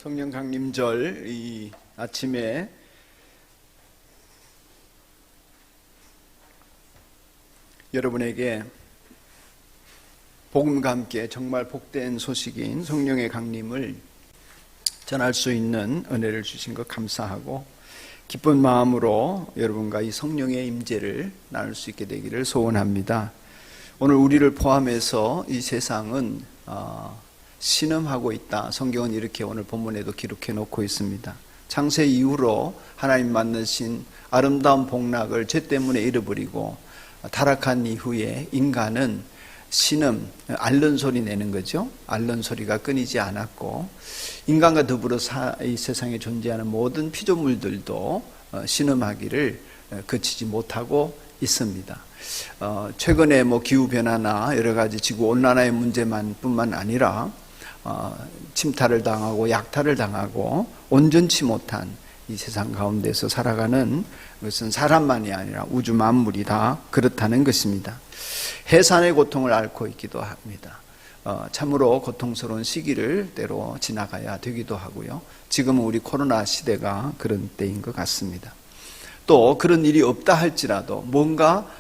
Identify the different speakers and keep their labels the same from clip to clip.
Speaker 1: 성령 강림절 이 아침에 여러분에게 복음과 함께 정말 복된 소식인 성령의 강림을 전할 수 있는 은혜를 주신 것 감사하고 기쁜 마음으로 여러분과 이 성령의 임재를 나눌 수 있게 되기를 소원합니다. 오늘 우리를 포함해서 이 세상은 신음하고 있다. 성경은 이렇게 오늘 본문에도 기록해 놓고 있습니다. 창세 이후로 하나님 만드신 아름다운 복락을 죄 때문에 잃어버리고 타락한 이후에 인간은 신음, 앓는 소리 내는 거죠. 앓는 소리가 끊이지 않았고 인간과 더불어 이 세상에 존재하는 모든 피조물들도 신음하기를 그치지 못하고 있습니다. 최근에 기후변화나 여러 가지 지구온난화의 문제뿐만 아니라 침탈을 당하고 약탈을 당하고 온전치 못한 이 세상 가운데서 살아가는 것은 사람만이 아니라 우주 만물이 다 그렇다는 것입니다. 해산의 고통을 앓고 있기도 합니다. 참으로 고통스러운 시기를 때로 지나가야 되기도 하고요. 지금은 우리 코로나 시대가 그런 때인 것 같습니다. 또 그런 일이 없다 할지라도 뭔가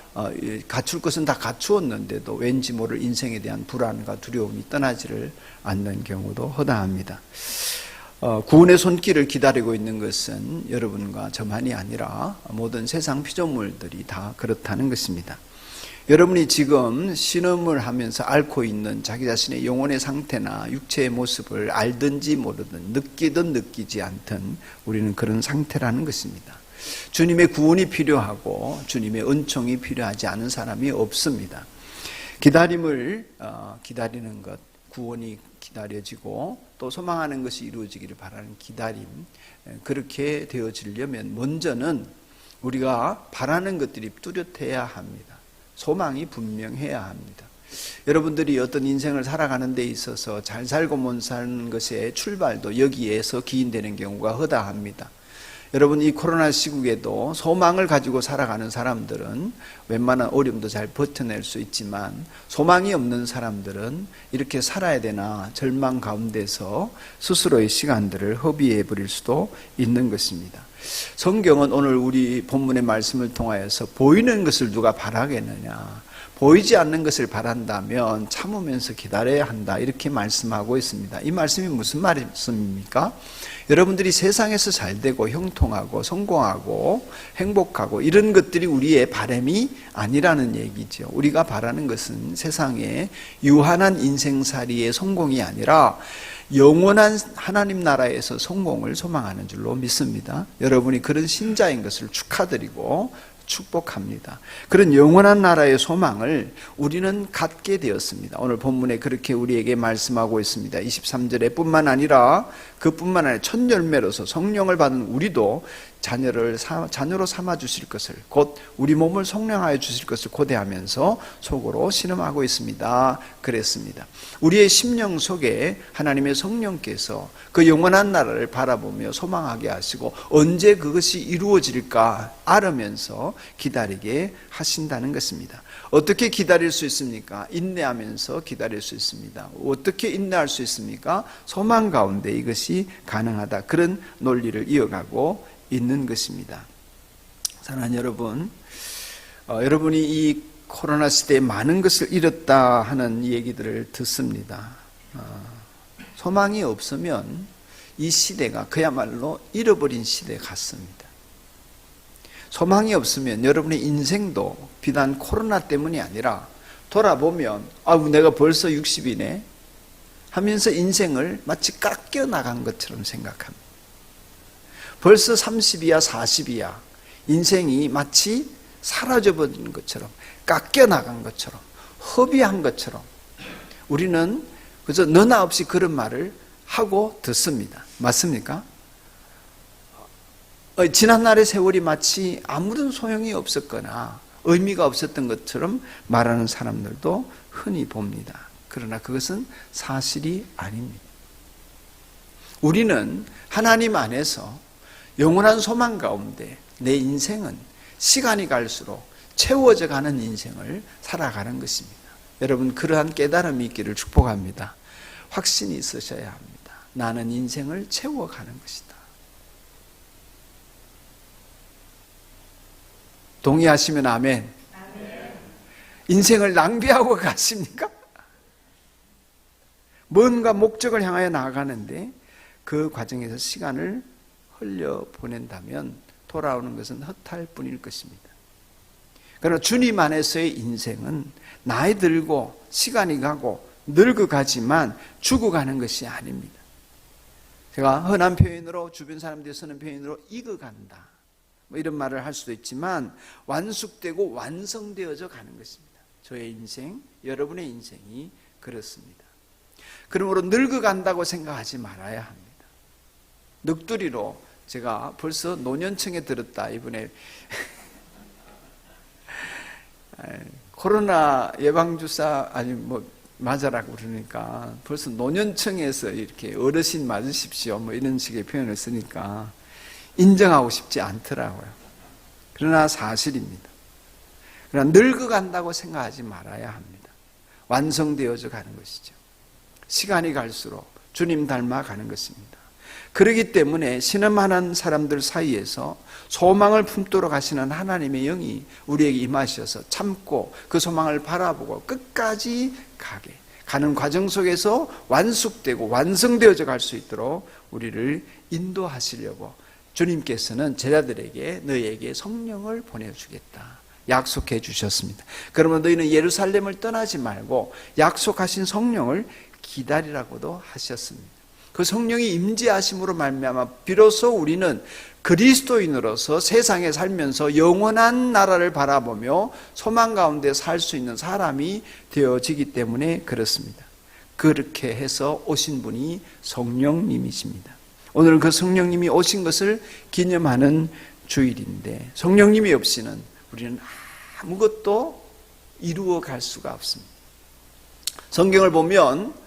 Speaker 1: 갖출 것은 다 갖추었는데도 왠지 모를 인생에 대한 불안과 두려움이 떠나지를 않는 경우도 허다합니다. 구원의 손길을 기다리고 있는 것은 여러분과 저만이 아니라 모든 세상 피조물들이 다 그렇다는 것입니다. 여러분이 지금 신음을 하면서 앓고 있는 자기 자신의 영혼의 상태나 육체의 모습을 알든지 모르든 느끼든 느끼지 않든 우리는 그런 상태라는 것입니다. 주님의 구원이 필요하고 주님의 은총이 필요하지 않은 사람이 없습니다. 기다림을 기다리는 것, 구원이 기다려지고 또 소망하는 것이 이루어지기를 바라는 기다림, 그렇게 되어지려면 먼저는 우리가 바라는 것들이 뚜렷해야 합니다. 소망이 분명해야 합니다. 여러분들이 어떤 인생을 살아가는 데 있어서 잘 살고 못 사는 것의 출발도 여기에서 기인되는 경우가 허다합니다. 여러분, 이 코로나 시국에도 소망을 가지고 살아가는 사람들은 웬만한 어려움도 잘 버텨낼 수 있지만 소망이 없는 사람들은 이렇게 살아야 되나 절망 가운데서 스스로의 시간들을 허비해 버릴 수도 있는 것입니다. 성경은 오늘 우리 본문의 말씀을 통하여서 보이는 것을 누가 바라겠느냐, 보이지 않는 것을 바란다면 참으면서 기다려야 한다, 이렇게 말씀하고 있습니다. 이 말씀이 무슨 말씀입니까? 여러분들이 세상에서 잘되고 형통하고 성공하고 행복하고 이런 것들이 우리의 바람이 아니라는 얘기죠. 우리가 바라는 것은 세상의 유한한 인생살이의 성공이 아니라 영원한 하나님 나라에서 성공을 소망하는 줄로 믿습니다. 여러분이 그런 신자인 것을 축하드리고 축복합니다. 그런 영원한 나라의 소망을 우리는 갖게 되었습니다. 오늘 본문에 그렇게 우리에게 말씀하고 있습니다. 23절에 뿐만 아니라 첫 열매로서 성령을 받은 우리도 자녀로 삼아 주실 것을, 곧 우리 몸을 성령하여 주실 것을 고대하면서 속으로 신음하고 있습니다. 그랬습니다. 우리의 심령 속에 하나님의 성령께서 그 영원한 나라를 바라보며 소망하게 하시고 언제 그것이 이루어질까 알으면서 기다리게 하신다는 것입니다. 어떻게 기다릴 수 있습니까? 인내하면서 기다릴 수 있습니다. 어떻게 인내할 수 있습니까? 소망 가운데 이것이 가능하다. 그런 논리를 이어가고 있는 것입니다. 사랑하는 여러분, 여러분이 이 코로나 시대에 많은 것을 잃었다 하는 얘기들을 듣습니다. 소망이 없으면 이 시대가 그야말로 잃어버린 시대 같습니다. 소망이 없으면 여러분의 인생도 비단 코로나 때문이 아니라 돌아보면 내가 벌써 60이네 하면서 인생을 마치 깎여 나간 것처럼 생각합니다. 벌써 30이야 40이야 인생이 마치 사라져버린 것처럼, 깎여 나간 것처럼, 허비한 것처럼 우리는 그저 너나 없이 그런 말을 하고 듣습니다. 맞습니까? 지난날의 세월이 마치 아무런 소용이 없었거나 의미가 없었던 것처럼 말하는 사람들도 흔히 봅니다. 그러나 그것은 사실이 아닙니다. 우리는 하나님 안에서 영원한 소망 가운데 내 인생은 시간이 갈수록 채워져 가는 인생을 살아가는 것입니다. 여러분, 그러한 깨달음이 있기를 축복합니다. 확신이 있으셔야 합니다. 나는 인생을 채워가는 것이다. 동의하시면 아멘. 인생을 낭비하고 가십니까? 뭔가 목적을 향하여 나아가는데 그 과정에서 시간을 흘려보낸다면 돌아오는 것은 헛할 뿐일 것입니다. 그러나 주님 안에서의 인생은 나이 들고 시간이 가고 늙어가지만 죽어가는 것이 아닙니다. 제가 흔한 표현으로, 주변 사람들이 쓰는 표현으로 익어간다, 뭐 이런 말을 할 수도 있지만 완숙되고 완성되어져 가는 것입니다. 저의 인생, 여러분의 인생이 그렇습니다. 그러므로 늙어간다고 생각하지 말아야 합니다. 넋두리로 제가 벌써 노년층에 들었다, 이번에 코로나 예방주사 아니 뭐 맞아라고 그러니까 벌써 노년층에서 이렇게 어르신 맞으십시오 뭐 이런 식의 표현을 쓰니까 인정하고 싶지 않더라고요. 그러나 사실입니다. 그러나 늙어간다고 생각하지 말아야 합니다. 완성되어져 가는 것이죠. 시간이 갈수록 주님 닮아가는 것입니다. 그렇기 때문에 신음하는 사람들 사이에서 소망을 품도록 하시는 하나님의 영이 우리에게 임하셔서 참고 그 소망을 바라보고 끝까지 가는 과정 속에서 완숙되고 완성되어져 갈 수 있도록 우리를 인도하시려고 주님께서는 제자들에게 너희에게 성령을 보내주겠다 약속해 주셨습니다. 그러면 너희는 예루살렘을 떠나지 말고 약속하신 성령을 기다리라고도 하셨습니다. 그 성령이 임재하심으로 말미암아 비로소 우리는 그리스도인으로서 세상에 살면서 영원한 나라를 바라보며 소망 가운데 살 수 있는 사람이 되어지기 때문에 그렇습니다. 그렇게 해서 오신 분이 성령님이십니다. 오늘은 그 성령님이 오신 것을 기념하는 주일인데 성령님이 없이는 우리는 아무것도 이루어 갈 수가 없습니다. 성경을 보면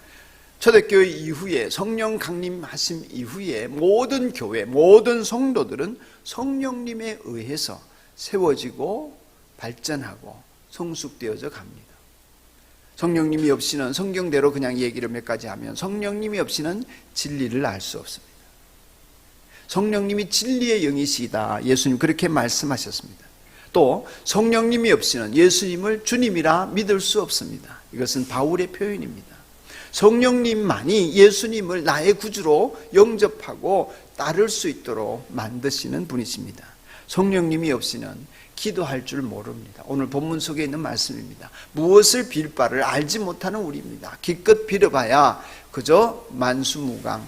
Speaker 1: 초대교회 이후에 성령 강림하심 이후에 모든 교회, 모든 성도들은 성령님에 의해서 세워지고 발전하고 성숙되어져 갑니다. 성령님이 없이는 성경대로 그냥 얘기를 몇 가지 하면 성령님이 없이는 진리를 알 수 없습니다. 성령님이 진리의 영이시다. 예수님 그렇게 말씀하셨습니다. 또 성령님이 없이는 예수님을 주님이라 믿을 수 없습니다. 이것은 바울의 표현입니다. 성령님만이 예수님을 나의 구주로 영접하고 따를 수 있도록 만드시는 분이십니다. 성령님이 없이는 기도할 줄 모릅니다. 오늘 본문 속에 있는 말씀입니다. 무엇을 빌 바를 알지 못하는 우리입니다. 기껏 빌어봐야 그저 만수무강,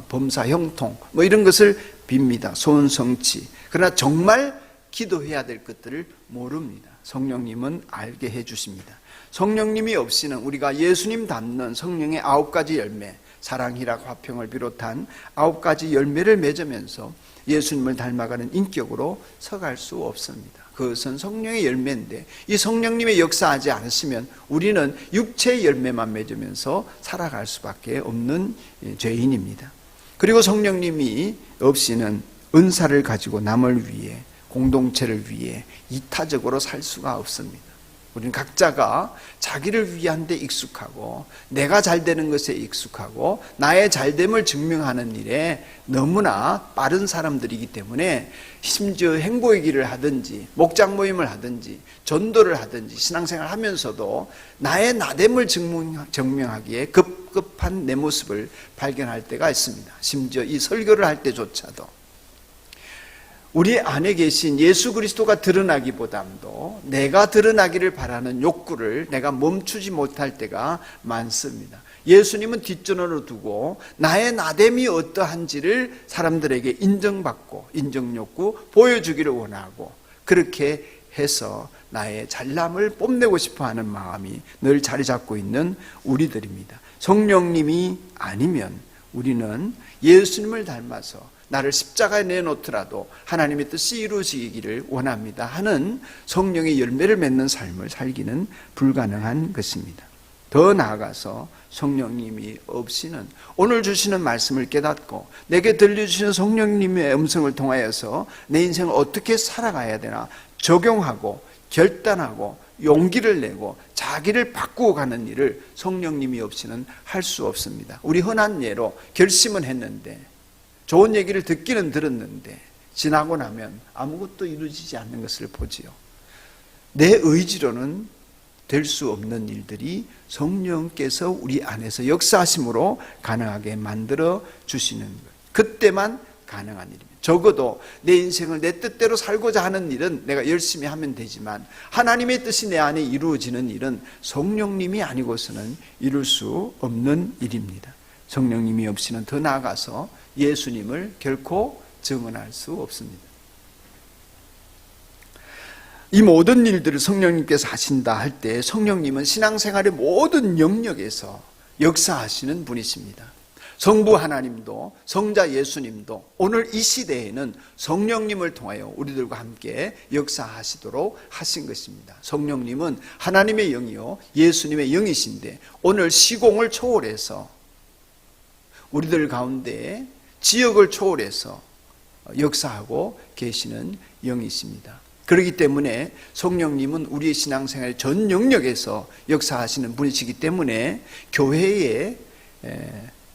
Speaker 1: 범사 형통 뭐 이런 것을 빕니다. 소원성취. 그러나 정말 기도해야 될 것들을 모릅니다. 성령님은 알게 해주십니다. 성령님이 없이는 우리가 예수님 닮는 성령의 9가지 열매, 사랑, 희락, 화평을 비롯한 9가지 열매를 맺으면서 예수님을 닮아가는 인격으로 서갈 수 없습니다. 그것은 성령의 열매인데 이 성령님의 역사하지 않으시면 우리는 육체의 열매만 맺으면서 살아갈 수밖에 없는 죄인입니다. 그리고 성령님이 없이는 은사를 가지고 남을 위해, 공동체를 위해 이타적으로 살 수가 없습니다. 우리는 각자가 자기를 위한 데 익숙하고 내가 잘 되는 것에 익숙하고 나의 잘됨을 증명하는 일에 너무나 빠른 사람들이기 때문에 심지어 행복의 길을 하든지 목장 모임을 하든지 전도를 하든지 신앙생활을 하면서도 나의 나됨을 증명하기에 급급한 내 모습을 발견할 때가 있습니다. 심지어 이 설교를 할 때조차도 우리 안에 계신 예수 그리스도가 드러나기보다도 내가 드러나기를 바라는 욕구를 내가 멈추지 못할 때가 많습니다. 예수님은 뒷전으로 두고 나의 나됨이 어떠한지를 사람들에게 인정받고 인정욕구 보여주기를 원하고 그렇게 해서 나의 잘남을 뽐내고 싶어하는 마음이 늘 자리 잡고 있는 우리들입니다. 성령님이 아니면 우리는 예수님을 닮아서 나를 십자가에 내놓더라도 하나님의 뜻이 이루어지기를 원합니다 하는 성령의 열매를 맺는 삶을 살기는 불가능한 것입니다. 더 나아가서 성령님이 없이는 오늘 주시는 말씀을 깨닫고 내게 들려주시는 성령님의 음성을 통하여서 내 인생을 어떻게 살아가야 되나 적용하고 결단하고 용기를 내고 자기를 바꾸어 가는 일을 성령님이 없이는 할 수 없습니다. 우리 흔한 예로 결심은 했는데, 좋은 얘기를 듣기는 들었는데 지나고 나면 아무것도 이루어지지 않는 것을 보지요. 내 의지로는 될 수 없는 일들이 성령께서 우리 안에서 역사하심으로 가능하게 만들어 주시는 것, 그때만 가능한 일입니다. 적어도 내 인생을 내 뜻대로 살고자 하는 일은 내가 열심히 하면 되지만, 하나님의 뜻이 내 안에 이루어지는 일은 성령님이 아니고서는 이룰 수 없는 일입니다. 성령님이 없이는 더 나아가서 예수님을 결코 증언할 수 없습니다. 이 모든 일들을 성령님께서 하신다 할 때 성령님은 신앙생활의 모든 영역에서 역사하시는 분이십니다. 성부 하나님도 성자 예수님도 오늘 이 시대에는 성령님을 통하여 우리들과 함께 역사하시도록 하신 것입니다. 성령님은 하나님의 영이요 예수님의 영이신데, 오늘 시공을 초월해서 우리들 가운데 지역을 초월해서 역사하고 계시는 영이십니다. 그렇기 때문에 성령님은 우리의 신앙생활의 전 영역에서 역사하시는 분이시기 때문에 교회의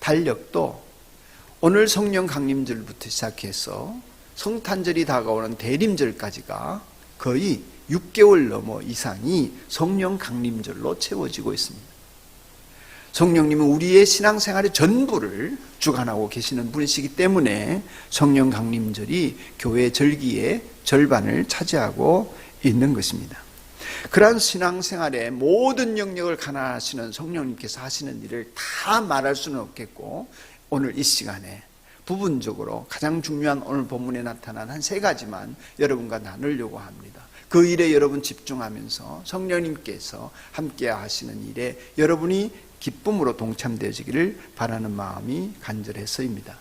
Speaker 1: 달력도 오늘 성령 강림절부터 시작해서 성탄절이 다가오는 대림절까지가 거의 6개월 넘어 이상이 성령 강림절로 채워지고 있습니다. 성령님은 우리의 신앙생활의 전부를 주관하고 계시는 분이시기 때문에 성령 강림절이 교회 절기의 절반을 차지하고 있는 것입니다. 그러한 신앙생활의 모든 영역을 관할하시는 성령님께서 하시는 일을 다 말할 수는 없겠고, 오늘 이 시간에 부분적으로 가장 중요한 오늘 본문에 나타난 한 3가지만 여러분과 나누려고 합니다. 그 일에 여러분 집중하면서 성령님께서 함께 하시는 일에 여러분이 기쁨으로 동참되어지기를 바라는 마음이 간절해서입니다.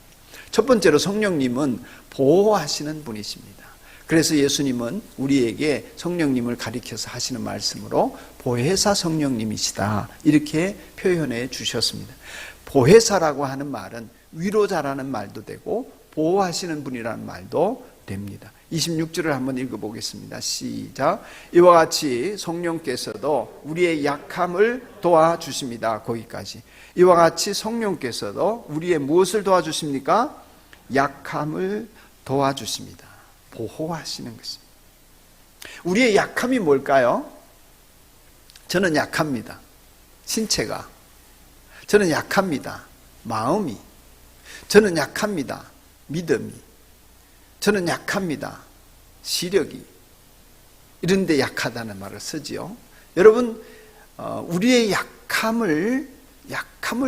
Speaker 1: 첫 번째로 성령님은 보호하시는 분이십니다. 그래서 예수님은 우리에게 성령님을 가리켜서 하시는 말씀으로 보혜사 성령님이시다 이렇게 표현해 주셨습니다. 보혜사라고 하는 말은 위로자라는 말도 되고 보호하시는 분이라는 말도 됩니다. 26절을 한번 읽어보겠습니다. 시작. 이와 같이 성령께서도 우리의 약함을 도와주십니다. 거기까지. 이와 같이 성령께서도 우리의 무엇을 도와주십니까? 약함을 도와주십니다. 보호하시는 것입니다. 우리의 약함이 뭘까요? 저는 약합니다. 신체가. 저는 약합니다. 마음이. 저는 약합니다. 믿음이. 저는 약합니다. 시력이. 이런 데 약하다는 말을 쓰지요. 여러분, 우리의 약함을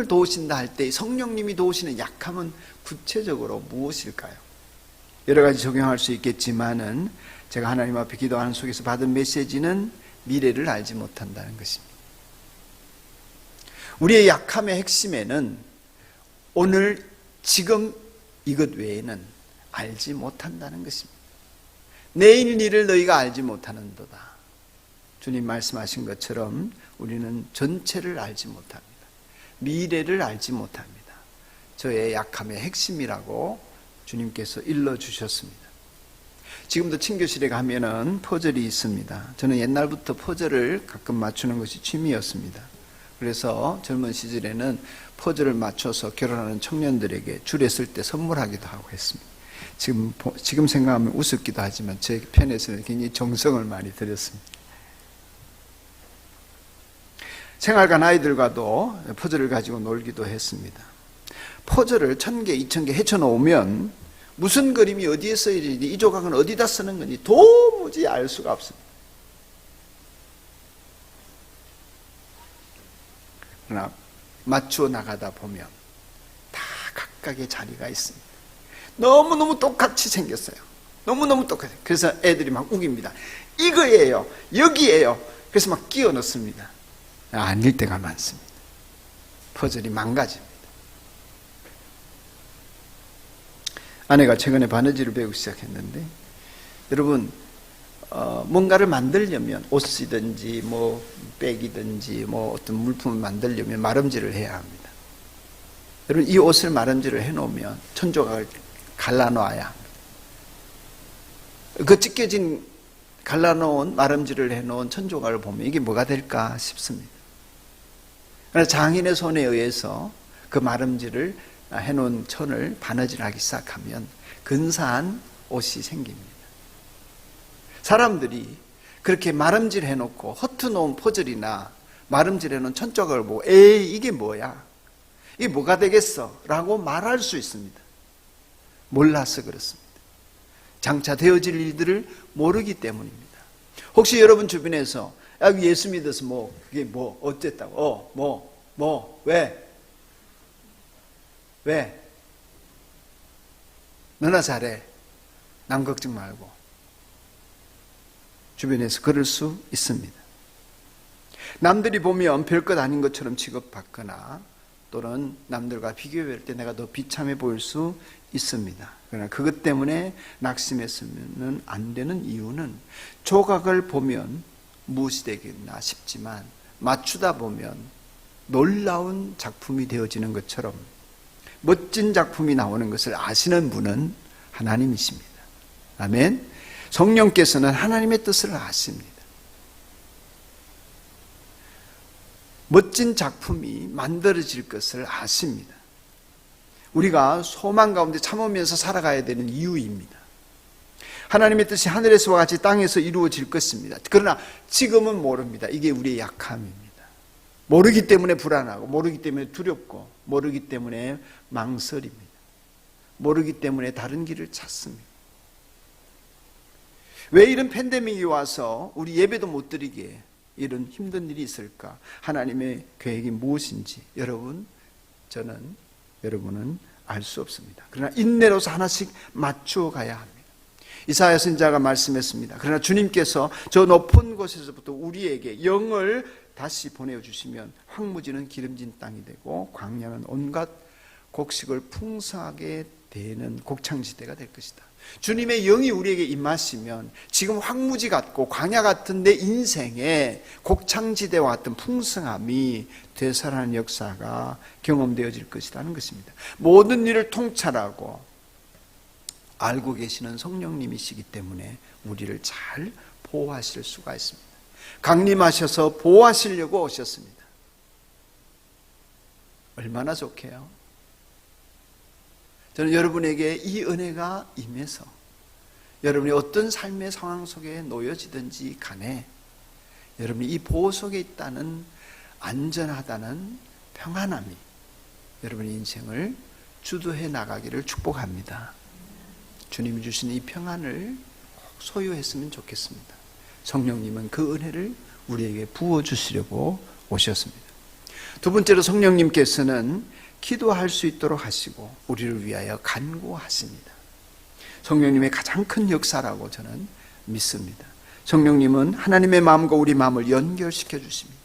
Speaker 1: 도우신다 할 때 성령님이 도우시는 약함은 구체적으로 무엇일까요? 여러 가지 적용할 수 있겠지만은 제가 하나님 앞에 기도하는 속에서 받은 메시지는 미래를 알지 못한다는 것입니다. 우리의 약함의 핵심에는 오늘 지금 이것 외에는 알지 못한다는 것입니다. 내일 일을 너희가 알지 못하는도다. 주님 말씀하신 것처럼 우리는 전체를 알지 못합니다. 미래를 알지 못합니다. 저의 약함의 핵심이라고 주님께서 일러주셨습니다. 지금도 친교실에 가면은 퍼즐이 있습니다. 저는 옛날부터 퍼즐을 가끔 맞추는 것이 취미였습니다. 그래서 젊은 시절에는 퍼즐을 맞춰서 결혼하는 청년들에게 줄에 쓸 때 선물하기도 하고 했습니다. 지금 생각하면 우습기도 하지만 제 편에서는 굉장히 정성을 많이 들였습니다. 생활관 아이들과도 퍼즐을 가지고 놀기도 했습니다. 퍼즐을 1000개, 2000개 헤쳐놓으면 무슨 그림이 어디에 써있는지, 이 조각은 어디다 쓰는 건지 도무지 알 수가 없습니다. 그러나 맞추어 나가다 보면 다 각각의 자리가 있습니다. 너무너무 똑같이 생겼어요. 너무너무 똑같아요. 그래서 애들이 막 우깁니다. 이거예요. 여기예요. 그래서 막 끼워 넣습니다. 아닐 때가 많습니다. 퍼즐이 망가집니다. 아내가 최근에 바느질을 배우기 시작했는데, 여러분, 뭔가를 만들려면 옷이든지 뭐 백이든지 뭐 어떤 물품을 만들려면 마름질을 해야 합니다. 여러분, 이 옷을 마름질을 해놓으면 천조각을 갈라놓아야 합니다. 그 찢겨진 갈라놓은 마름질을 해놓은 천조각을 보면 이게 뭐가 될까 싶습니다. 그러나 장인의 손에 의해서 그 마름질을 해놓은 천을 바느질하기 시작하면 근사한 옷이 생깁니다. 사람들이 그렇게 마름질 해놓고 허투놓은 퍼즐이나 마름질 해놓은 천조각을 보고 에이 이게 뭐야? 이게 뭐가 되겠어? 라고 말할 수 있습니다. 몰라서 그렇습니다. 장차 되어질 일들을 모르기 때문입니다. 혹시 여러분 주변에서 예수 믿어서 그게 어쨌다고? 왜? 너나 잘해. 남 걱정 말고. 주변에서 그럴 수 있습니다. 남들이 보면 별것 아닌 것처럼 취급받거나 또는 남들과 비교할 때 내가 더 비참해 보일 수 있습니다. 그러나 그것 때문에 낙심했으면 안 되는 이유는 조각을 보면 무엇이 되겠나 싶지만 맞추다 보면 놀라운 작품이 되어지는 것처럼 멋진 작품이 나오는 것을 아시는 분은 하나님이십니다. 아멘. 성령께서는 하나님의 뜻을 아십니다. 멋진 작품이 만들어질 것을 아십니다. 우리가 소망 가운데 참으면서 살아가야 되는 이유입니다. 하나님의 뜻이 하늘에서와 같이 땅에서 이루어질 것입니다. 그러나 지금은 모릅니다. 이게 우리의 약함입니다. 모르기 때문에 불안하고, 모르기 때문에 두렵고, 모르기 때문에 망설입니다. 모르기 때문에 다른 길을 찾습니다. 왜 이런 팬데믹이 와서 우리 예배도 못 드리게 이런 힘든 일이 있을까? 하나님의 계획이 무엇인지 여러분은 알 수 없습니다. 그러나 인내로서 하나씩 맞추어 가야 합니다. 이사야 선지자가 말씀했습니다. 그러나 주님께서 저 높은 곳에서부터 우리에게 영을 다시 보내주시면 황무지는 기름진 땅이 되고 광야는 온갖 곡식을 풍성하게 되는 곡창지대가 될 것이다. 주님의 영이 우리에게 임하시면 지금 황무지 같고 광야 같은 내 인생에 곡창지대와 같은 풍성함이 되살아나는 역사가 경험되어질 것이라는 것입니다. 모든 일을 통찰하고 알고 계시는 성령님이시기 때문에 우리를 잘 보호하실 수가 있습니다. 강림하셔서 보호하시려고 오셨습니다. 얼마나 좋게요. 저는 여러분에게 이 은혜가 임해서 여러분이 어떤 삶의 상황 속에 놓여지든지 간에 여러분이 이 보호 속에 있다는 안전하다는 평안함이 여러분의 인생을 주도해 나가기를 축복합니다. 주님이 주신 이 평안을 꼭 소유했으면 좋겠습니다. 성령님은 그 은혜를 우리에게 부어주시려고 오셨습니다. 두 번째로 성령님께서는 기도할 수 있도록 하시고 우리를 위하여 간구하십니다. 성령님의 가장 큰 역사라고 저는 믿습니다. 성령님은 하나님의 마음과 우리 마음을 연결시켜 주십니다.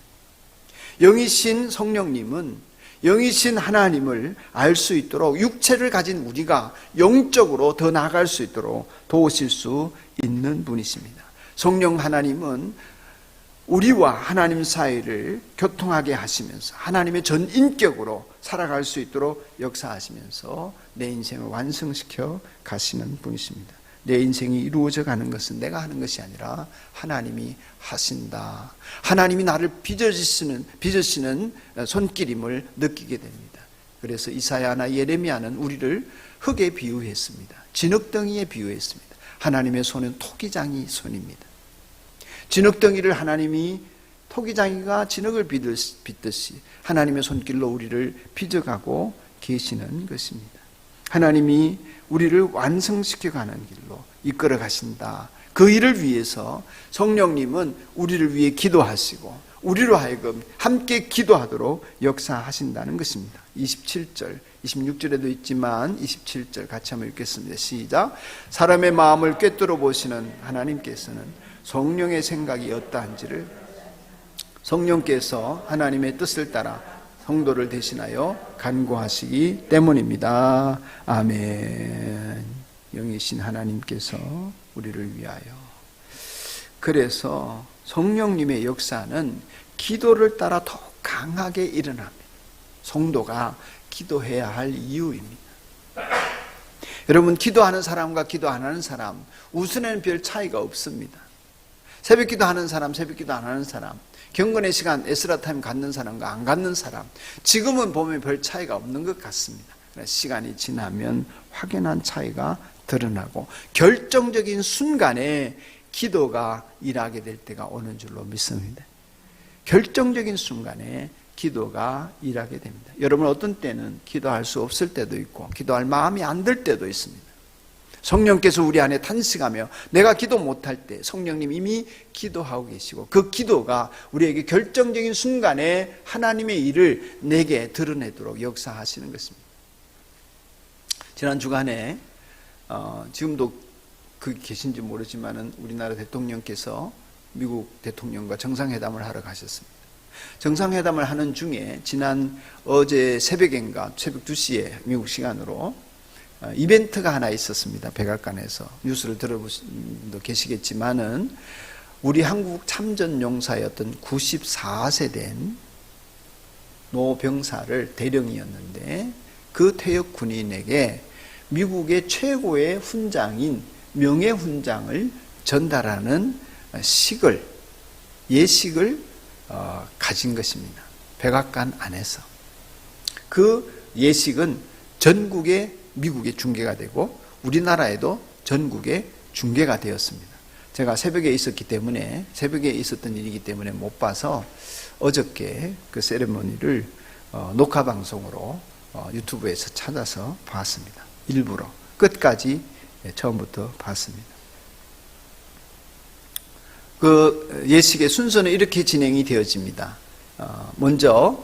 Speaker 1: 영이신 성령님은 영이신 하나님을 알 수 있도록 육체를 가진 우리가 영적으로 더 나아갈 수 있도록 도우실 수 있는 분이십니다. 성령 하나님은 우리와 하나님 사이를 교통하게 하시면서 하나님의 전 인격으로 살아갈 수 있도록 역사하시면서 내 인생을 완성시켜 가시는 분이십니다. 내 인생이 이루어져 가는 것은 내가 하는 것이 아니라 하나님이 하신다. 하나님이 나를 빚어주시는 손길임을 느끼게 됩니다. 그래서 이사야나 예레미야는 우리를 흙에 비유했습니다. 진흙덩이에 비유했습니다. 하나님의 손은 토기장이 손입니다. 진흙덩이를 하나님이 토기장이가 진흙을 빚듯이 하나님의 손길로 우리를 빚어가고 계시는 것입니다. 하나님이 우리를 완성시켜가는 길로 이끌어 가신다. 그 일을 위해서 성령님은 우리를 위해 기도하시고 우리로 하여금 함께 기도하도록 역사하신다는 것입니다. 27절, 26절에도 있지만 27절 같이 한번 읽겠습니다. 시작. 사람의 마음을 꿰뚫어 보시는 하나님께서는 성령의 생각이 어떠한지를 성령께서 하나님의 뜻을 따라 성도를 대신하여 간구하시기 때문입니다. 아멘. 영이신 하나님께서 우리를 위하여. 그래서 성령님의 역사는 기도를 따라 더욱 강하게 일어납니다. 성도가 기도해야 할 이유입니다. 여러분, 기도하는 사람과 기도 안 하는 사람 우선에는 별 차이가 없습니다. 새벽기도 하는 사람, 새벽기도 안 하는 사람, 경건의 시간, 에스라 타임 갖는 사람과 안 갖는 사람, 지금은 보면 별 차이가 없는 것 같습니다. 시간이 지나면 확연한 차이가 드러나고 결정적인 순간에 기도가 일하게 될 때가 오는 줄로 믿습니다. 결정적인 순간에 기도가 일하게 됩니다. 여러분, 어떤 때는 기도할 수 없을 때도 있고 기도할 마음이 안 들 때도 있습니다. 성령께서 우리 안에 탄식하며 내가 기도 못할 때 성령님 이미 기도하고 계시고 그 기도가 우리에게 결정적인 순간에 하나님의 일을 내게 드러내도록 역사하시는 것입니다. 지난 주간에 지금도 그 계신지 모르지만은 우리나라 대통령께서 미국 대통령과 정상회담을 하러 가셨습니다. 정상회담을 하는 중에 어제 새벽인가 새벽 2시에 미국 시간으로 이벤트가 하나 있었습니다. 백악관에서 뉴스를 들어보신 분도 계시겠지만은 우리 한국 참전용사였던 94세 된 노병사를 대령이었는데 그 퇴역 군인에게 미국의 최고의 훈장인 명예훈장을 전달하는 예식을 가진 것입니다. 백악관 안에서. 그 예식은 전국에 미국에 중계가 되고 우리나라에도 전국에 중계가 되었습니다. 제가 새벽에 있었던 일이기 때문에 못 봐서 어저께 그 세레머니를 녹화 방송으로 유튜브에서 찾아서 봤습니다. 일부러 끝까지 처음부터 봤습니다. 그 예식의 순서는 이렇게 진행이 되어집니다. 먼저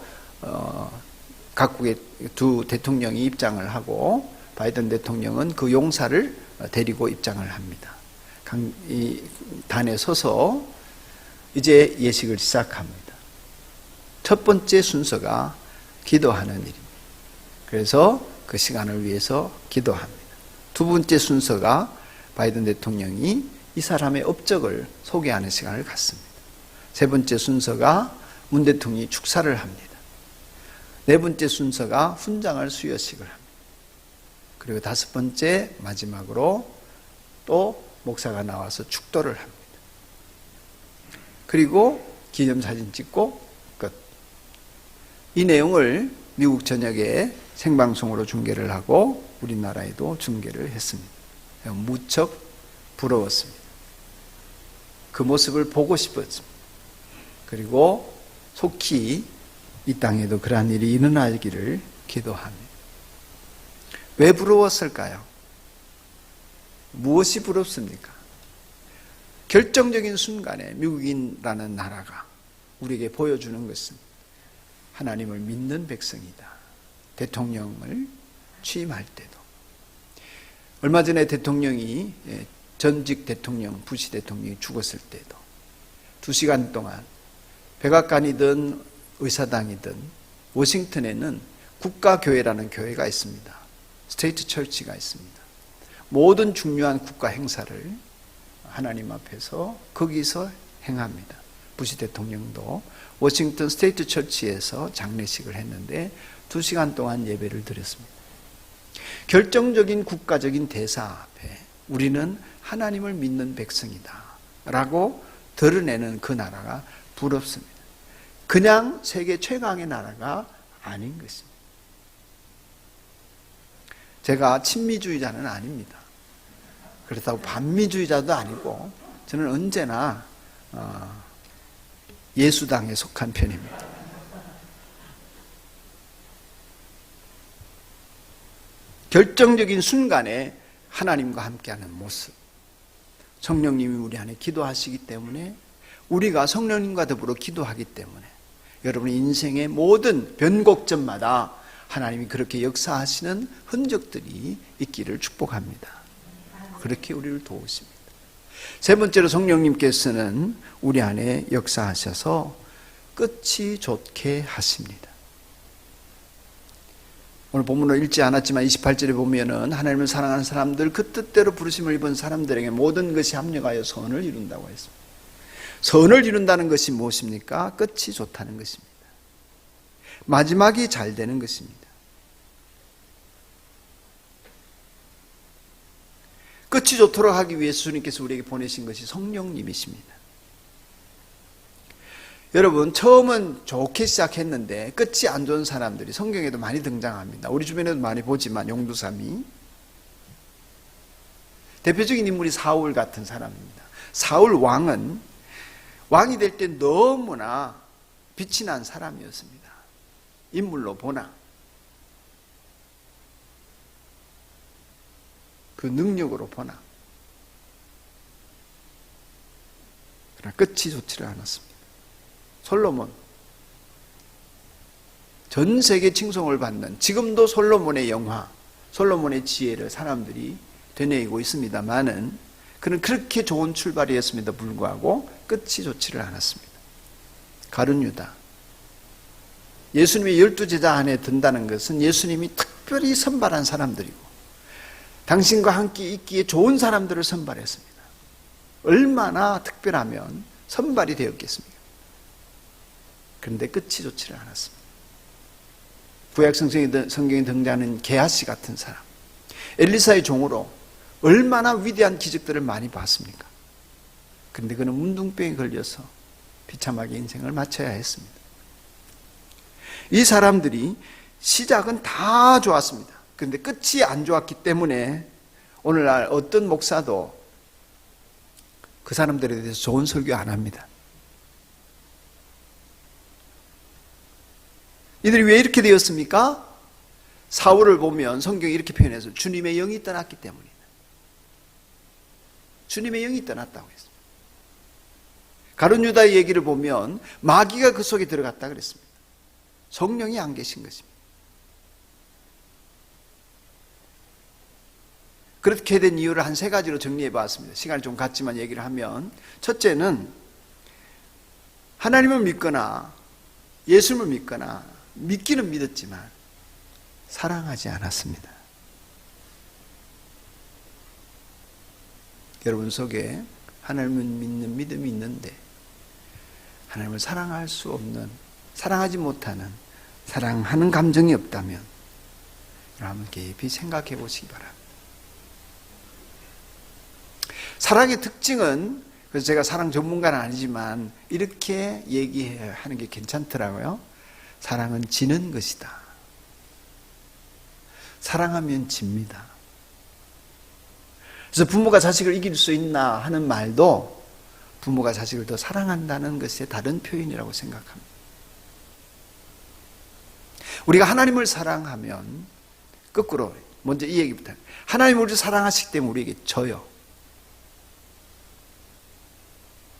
Speaker 1: 각국의 두 대통령이 입장을 하고 바이든 대통령은 그 용사를 데리고 입장을 합니다. 이 단에 서서 이제 예식을 시작합니다. 첫 번째 순서가 기도하는 일입니다. 그래서 그 시간을 위해서 기도합니다. 두 번째 순서가 바이든 대통령이 이 사람의 업적을 소개하는 시간을 갖습니다. 세 번째 순서가 문 대통령이 축사를 합니다. 네 번째 순서가 훈장을 수여식을 합니다. 그리고 다섯 번째 마지막으로 또 목사가 나와서 축도를 합니다. 그리고 기념사진 찍고 끝. 이 내용을 미국 전역에 생방송으로 중계를 하고 우리나라에도 중계를 했습니다. 무척 부러웠습니다. 그 모습을 보고 싶었습니다. 그리고 속히 이 땅에도 그러한 일이 일어나기를 기도합니다. 왜 부러웠을까요? 무엇이 부럽습니까? 결정적인 순간에 미국이라는 나라가 우리에게 보여주는 것은 하나님을 믿는 백성이다. 대통령을 취임할 때도. 얼마 전에 대통령이 전직 대통령 부시 대통령이 죽었을 때도 2시간 동안 백악관이든 의사당이든 워싱턴에는 국가교회라는 교회가 있습니다. 스테이트 처치가 있습니다. 모든 중요한 국가 행사를 하나님 앞에서 거기서 행합니다. 부시 대통령도 워싱턴 스테이트 처치에서 장례식을 했는데 2시간 동안 예배를 드렸습니다. 결정적인 국가적인 대사 앞에 우리는 하나님을 믿는 백성이다 라고 드러내는 그 나라가 부럽습니다. 그냥 세계 최강의 나라가 아닌 것입니다. 제가 친미주의자는 아닙니다. 그렇다고 반미주의자도 아니고 저는 언제나 예수당에 속한 편입니다. 결정적인 순간에 하나님과 함께하는 모습. 성령님이 우리 안에 기도하시기 때문에 우리가 성령님과 더불어 기도하기 때문에 여러분의 인생의 모든 변곡점마다 하나님이 그렇게 역사하시는 흔적들이 있기를 축복합니다. 그렇게 우리를 도우십니다. 세 번째로 성령님께서는 우리 안에 역사하셔서 끝이 좋게 하십니다. 오늘 본문을 읽지 않았지만 28절에 보면은 하나님을 사랑하는 사람들 그 뜻대로 부르심을 입은 사람들에게 모든 것이 합력하여 선을 이룬다고 했습니다. 선을 이룬다는 것이 무엇입니까? 끝이 좋다는 것입니다. 마지막이 잘 되는 것입니다. 끝이 좋도록 하기 위해서 주님께서 우리에게 보내신 것이 성령님이십니다. 여러분, 처음은 좋게 시작했는데 끝이 안 좋은 사람들이 성경에도 많이 등장합니다. 우리 주변에도 많이 보지만 용두삼이. 대표적인 인물이 사울 같은 사람입니다. 사울 왕은 왕이 될 때 너무나 빛이 난 사람이었습니다. 인물로 보나 그 능력으로 보나, 그러나 끝이 좋지를 않았습니다. 솔로몬, 전 세계 칭송을 받는, 지금도 솔로몬의 영화, 솔로몬의 지혜를 사람들이 되뇌이고 있습니다만은 그는 그렇게 좋은 출발이었음에도 불구하고 끝이 좋지를 않았습니다. 가룟 유다, 예수님이 12제자 안에 든다는 것은 예수님이 특별히 선발한 사람들이고 당신과 함께 있기에 좋은 사람들을 선발했습니다. 얼마나 특별하면 선발이 되었겠습니까? 그런데 끝이 좋지를 않았습니다. 구약 성경에 등장하는 게하시 같은 사람, 엘리사의 종으로 얼마나 위대한 기적들을 많이 봤습니까? 그런데 그는 문둥병에 걸려서 비참하게 인생을 마쳐야 했습니다. 이 사람들이 시작은 다 좋았습니다. 그런데 끝이 안 좋았기 때문에 오늘날 어떤 목사도 그 사람들에 대해서 좋은 설교 안 합니다. 이들이 왜 이렇게 되었습니까? 사울을 보면 성경이 이렇게 표현해서 주님의 영이 떠났기 때문이다. 주님의 영이 떠났다고 했습니다. 가룟 유다의 얘기를 보면 마귀가 그 속에 들어갔다 그랬습니다. 성령이 안 계신 것입니다. 그렇게 된 이유를 한 세 가지로 정리해 봤습니다. 시간이 좀 갔지만 얘기를 하면, 첫째는 하나님을 믿거나 예수님을 믿거나 믿기는 믿었지만 사랑하지 않았습니다. 여러분 속에 하나님을 믿는 믿음이 있는데 하나님을 사랑할 수 없는, 사랑하지 못하는, 사랑하는 감정이 없다면 여러분 깊이 생각해 보시기 바랍니다. 사랑의 특징은, 그래서 제가 사랑 전문가는 아니지만 이렇게 얘기하는 게 괜찮더라고요. 사랑은 지는 것이다. 사랑하면 집니다. 그래서 부모가 자식을 이길 수 있나 하는 말도 부모가 자식을 더 사랑한다는 것의 다른 표현이라고 생각합니다. 우리가 하나님을 사랑하면 거꾸로, 먼저 이 얘기부터, 하나님 우리를 사랑하시기 때문에 우리에게 줘요.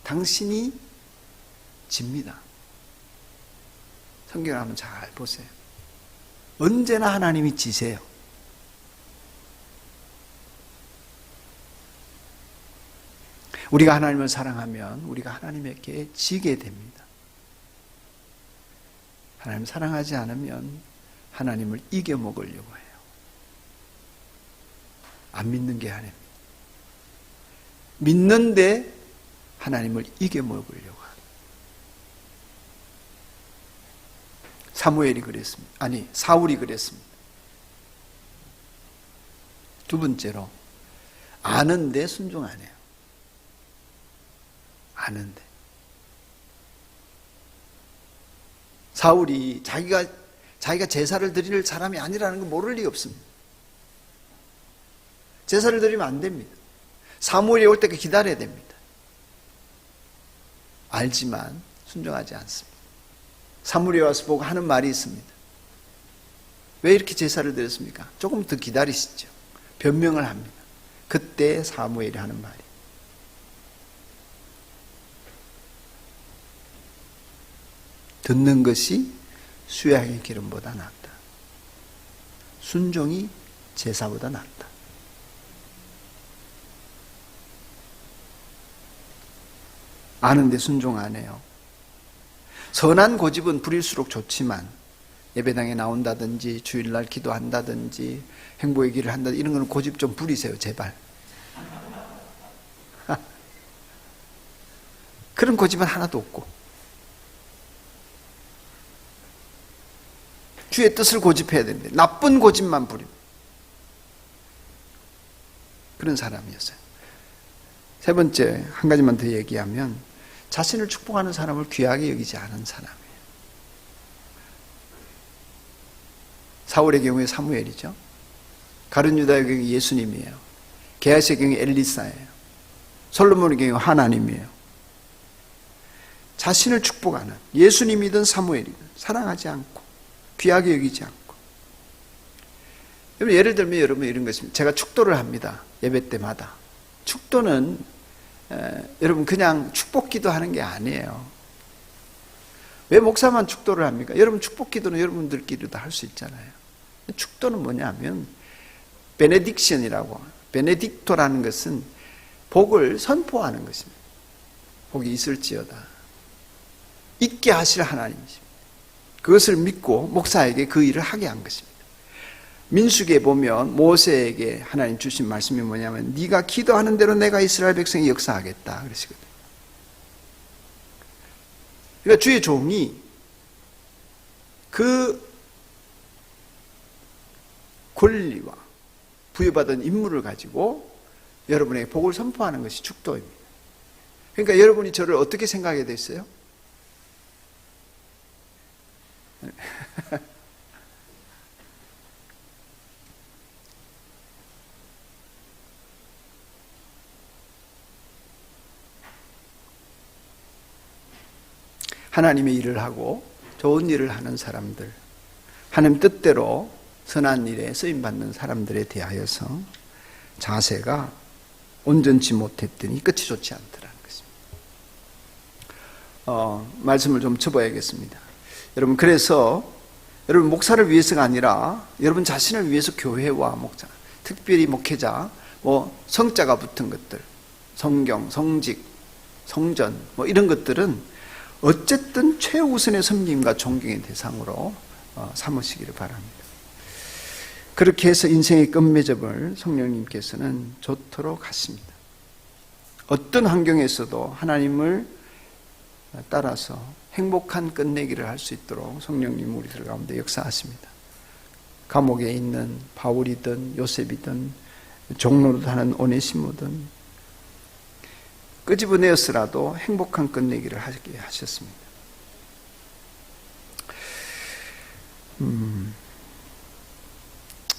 Speaker 1: 당신이 집니다. 성경을 한번 잘 보세요. 언제나 하나님이 지세요. 우리가 하나님을 사랑하면 우리가 하나님에게 지게 됩니다. 하나님을 사랑하지 않으면 하나님을 이겨먹으려고 해요. 안 믿는 게 아닙니다. 믿는데 하나님을 이겨먹으려고 합니다. 사무엘이 그랬습니다. 아니, 사울이 그랬습니다. 두 번째로, 아는데 순종 안 해요. 아는데. 사울이 자기가 제사를 드릴 사람이 아니라는 걸 모를 리가 없습니다. 제사를 드리면 안 됩니다. 사무엘이 올 때까지 기다려야 됩니다. 알지만 순종하지 않습니다. 사무엘이 와서 보고 하는 말이 있습니다. 왜 이렇게 제사를 드렸습니까? 조금 더 기다리시죠. 변명을 합니다. 그때 사무엘이 하는 말이, 듣는 것이 수양의 기름보다 낫다. 순종이 제사보다 낫다. 아는데 순종 안 해요. 선한 고집은 부릴수록 좋지만 예배당에 나온다든지 주일날 기도한다든지 행복의 길을 한다든지 이런 거는 고집 좀 부리세요, 제발. 그런 고집은 하나도 없고 주의 뜻을 고집해야 되는데 나쁜 고집만 부립니다. 그런 사람이었어요. 세 번째, 한 가지만 더 얘기하면, 자신을 축복하는 사람을 귀하게 여기지 않은 사람이에요. 사울의 경우에 사무엘이죠. 가룟 유다의 경우에 예수님이에요. 게하시의 경우에 엘리사예요. 솔로몬의 경우에 하나님이에요. 자신을 축복하는, 예수님이든 사무엘이든 사랑하지 않고 귀하게 여기지 않고. 예를 들면 여러분 이런 것입니다. 제가 축도를 합니다. 예배 때마다. 축도는 여러분 그냥 축복 기도하는 게 아니에요. 왜 목사만 축도를 합니까? 여러분 축복 기도는 여러분들끼리도 할 수 있잖아요. 축도는 뭐냐면 베네딕션이라고, 베네딕토라는 것은 복을 선포하는 것입니다. 복이 있을지어다. 있게 하실 하나님이십니다. 그것을 믿고 목사에게 그 일을 하게 한 것입니다. 민수기에 보면 모세에게 하나님 주신 말씀이 뭐냐면 네가 기도하는 대로 내가 이스라엘 백성이 역사하겠다 그러시거든요. 그러니까 주의 종이 그 권리와 부여받은 임무를 가지고 여러분에게 복을 선포하는 것이 축도입니다. 그러니까 여러분이 저를 어떻게 생각하게 됐어요? 하나님의 일을 하고 좋은 일을 하는 사람들, 하나님 뜻대로 선한 일에 쓰임받는 사람들에 대하여서 자세가 온전치 못했더니 끝이 좋지 않더라는 것입니다. 말씀을 좀 접어야겠습니다. 여러분, 그래서 여러분 목사를 위해서가 아니라 여러분 자신을 위해서 교회와 목자, 특별히 목회자, 성자가 붙은 것들, 성경, 성직, 성전 이런 것들은 어쨌든 최우선의 섬김과 존경의 대상으로 삼으시기를 바랍니다. 그렇게 해서 인생의 끝맺음을 성령님께서는 좋도록 하십니다. 어떤 환경에서도 하나님을 따라서 행복한 끝내기를 할 수 있도록 성령님 우리들 가운데 역사하십니다. 감옥에 있는 바울이든 요셉이든 종로를 하는 오네시모든 끄집어내었으라도 행복한 끝내기를 하게 하셨습니다.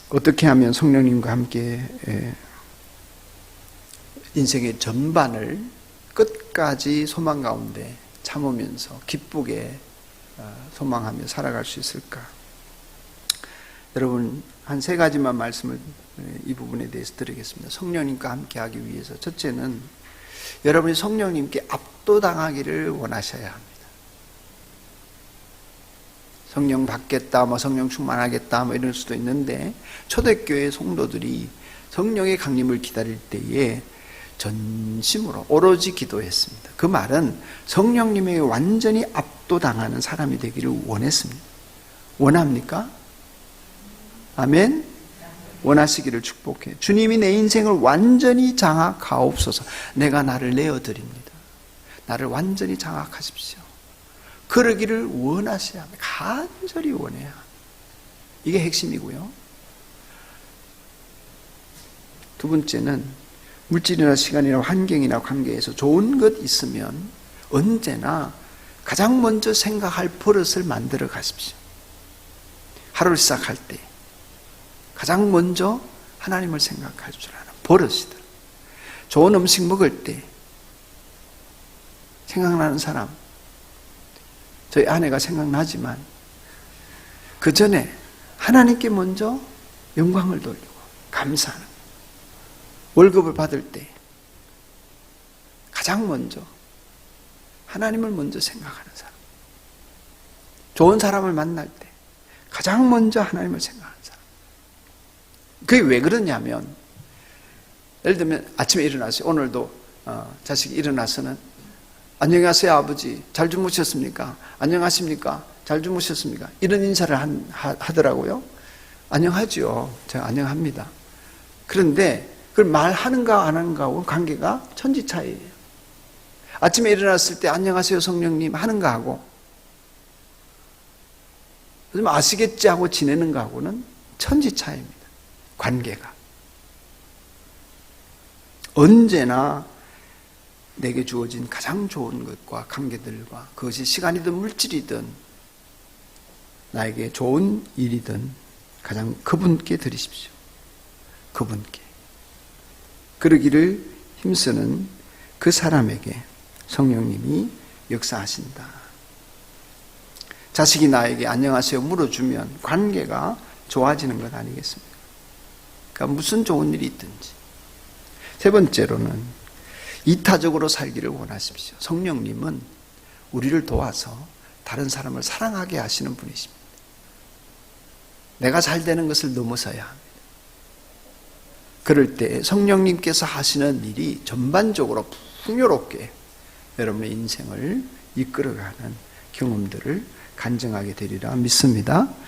Speaker 1: 어떻게 하면 성령님과 함께 인생의 전반을 끝까지 소망 가운데 참으면서 기쁘게 소망하며 살아갈 수 있을까? 여러분, 한 3가지만 말씀을 이 부분에 대해서 드리겠습니다. 성령님과 함께 하기 위해서 첫째는 여러분이 성령님께 압도당하기를 원하셔야 합니다. 성령 받겠다, 성령 충만하겠다, 이럴 수도 있는데, 초대교회 성도들이 성령의 강림을 기다릴 때에 전심으로 오로지 기도했습니다. 그 말은 성령님에게 완전히 압도당하는 사람이 되기를 원했습니다. 원합니까? 아멘? 원하시기를 축복해. 주님이 내 인생을 완전히 장악하옵소서. 내가 나를 내어드립니다. 나를 완전히 장악하십시오. 그러기를 원하셔야 합니다. 간절히 원해야 합니다. 이게 핵심이고요. 두 번째는 물질이나 시간이나 환경이나 관계에서 좋은 것 있으면 언제나 가장 먼저 생각할 버릇을 만들어 가십시오. 하루를 시작할 때 가장 먼저 하나님을 생각할 줄 아는 버릇이다. 좋은 음식 먹을 때 생각나는 사람, 저희 아내가 생각나지만 그 전에 하나님께 먼저 영광을 돌리고 감사하는, 월급을 받을 때 가장 먼저 하나님을 먼저 생각하는 사람, 좋은 사람을 만날 때 가장 먼저 하나님을 생각하는 사람. 그게 왜 그러냐면, 예를 들면 아침에 일어나서 오늘도 자식이 일어나서는 안녕하세요 아버지, 잘 주무셨습니까? 안녕하십니까? 잘 주무셨습니까? 이런 인사를 하더라고요. 안녕하죠. 제가 안녕합니다. 그런데 그걸 말하는가 안 하는가하고 관계가 천지 차이예요. 아침에 일어났을 때 안녕하세요 성령님 하는가 하고 좀 아시겠지 하고 지내는가 하고는 천지 차이입니다. 관계가. 언제나 내게 주어진 가장 좋은 것과 관계들과 그것이 시간이든 물질이든 나에게 좋은 일이든 가장 그분께 드리십시오. 그분께. 그러기를 힘쓰는 그 사람에게 성령님이 역사하신다. 자식이 나에게 안녕하세요 물어주면 관계가 좋아지는 것 아니겠습니까? 그러니까 무슨 좋은 일이 있든지. 세 번째로는 이타적으로 살기를 원하십시오. 성령님은 우리를 도와서 다른 사람을 사랑하게 하시는 분이십니다. 내가 잘 되는 것을 넘어서야 합니다. 그럴 때 성령님께서 하시는 일이 전반적으로 풍요롭게 여러분의 인생을 이끌어가는 경험들을 간증하게 되리라 믿습니다.